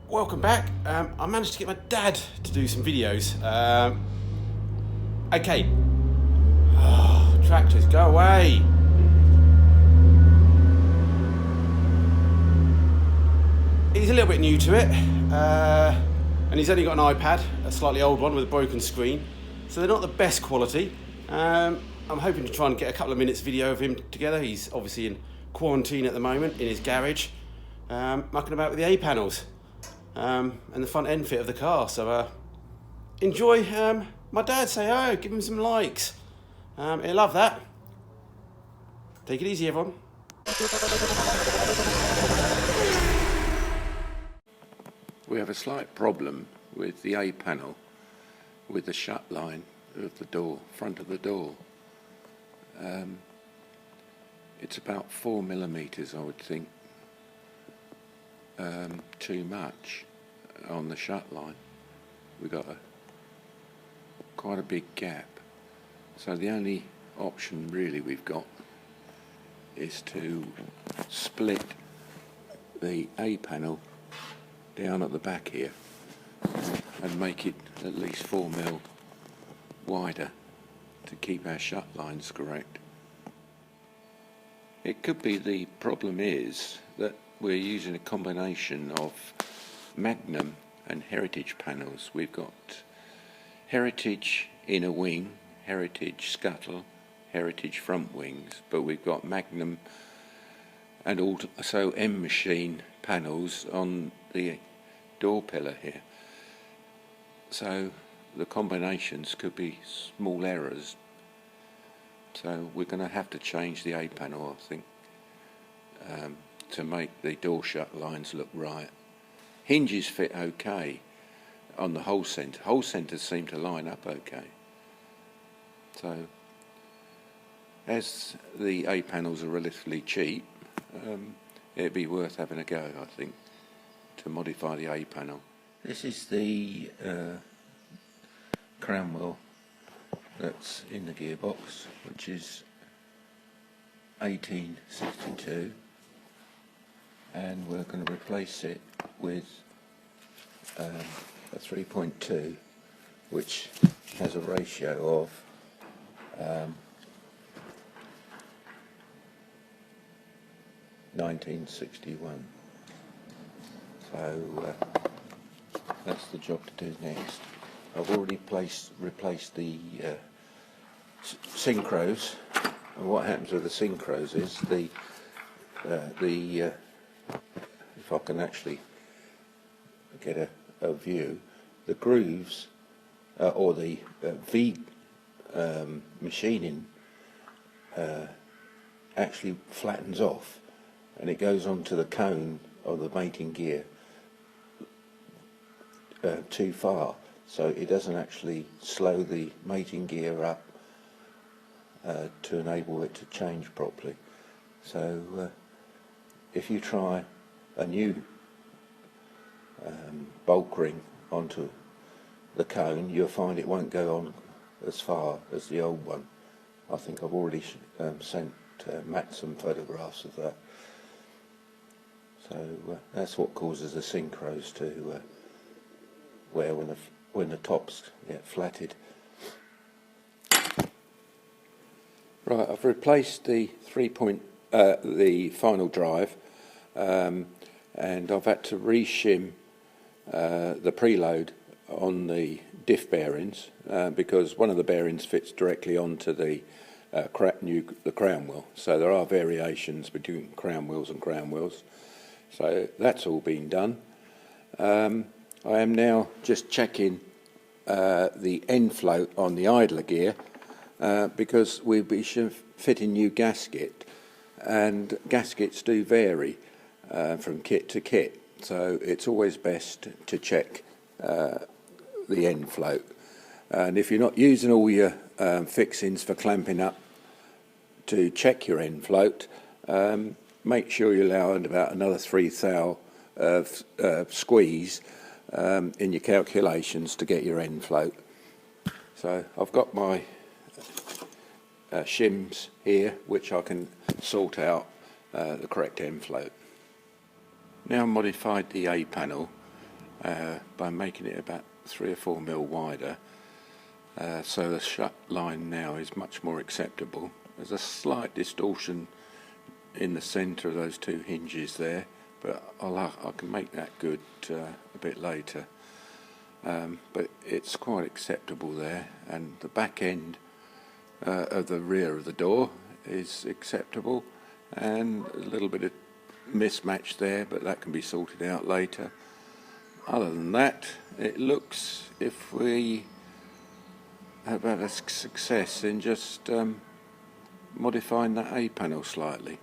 Welcome back. I managed to get my dad to do some videos. Okay. Oh, tractors, go away. He's a little bit new to it, and he's only got an iPad, a slightly old one with a broken screen, so they're not the best quality. I'm hoping to try and get a couple of minutes video of him together. He's obviously in quarantine at the moment in his garage, mucking about with the A panels. And the front end fit of the car. So enjoy my dad. Say oh, give him some likes. He'll love that. Take it easy, everyone. We have a slight problem with the A panel with the shut line of the door, front of the door. It's about 4 millimeters, I would think, too much on the shut line. We've got quite a big gap. So the only option really we've got is to split the A panel down at the back here and make it at least 4 mil wider to keep our shut lines correct. It could be the problem is that we're using a combination of Magnum and Heritage panels. We've got Heritage inner wing, Heritage scuttle, Heritage front wings, but we've got Magnum and also M machine panels on the door pillar here. So the combinations could be small errors. So we're going to have to change the A panel, I think, to make the door shut lines look right. Hinges fit okay on the hole centre. Hole centres seem to line up okay. So as the A panels are relatively cheap, it'd be worth having a go, I think, to modify the A panel. This is the crown wheel that's in the gearbox, which is 1862, and we're going to replace it with a 3.2, which has a ratio of 1961. So that's the job to do next. I've already replaced the synchros, and what happens with the synchros is if I can actually get a view, the grooves or the V machining actually flattens off, and it goes onto the cone of the mating gear too far, so it doesn't actually slow the mating gear up to enable it to change properly. So if you try a new bulk ring onto the cone, you'll find it won't go on as far as the old one. I think I've already sent Matt some photographs of that. So that's what causes the synchros to wear when the tops get flatted. Right, I've replaced the the final drive, and I've had to reshim the preload on the diff bearings because one of the bearings fits directly onto the crown wheel. So there are variations between crown wheels and crown wheels. So that's all been done. I am now just checking the end float on the idler gear because we'll be fitting new gasket, and gaskets do vary from kit to kit, so it's always best to check the end float. And if you're not using all your fixings for clamping up to check your end float, make sure you allow about another 3 thou of squeeze in your calculations to get your end float. So I've got my shims here, which I can sort out the correct end float. Now modified the A panel, by making it about 3 or 4 mil wider. So the shut line now is much more acceptable. There's a slight distortion in the centre of those two hinges there, but I can make that good a bit later. But it's quite acceptable there, and the back end of the rear of the door is acceptable, and a little bit of mismatch there, but that can be sorted out later. Other than that, it looks, if we have had a success in just modifying that A panel slightly.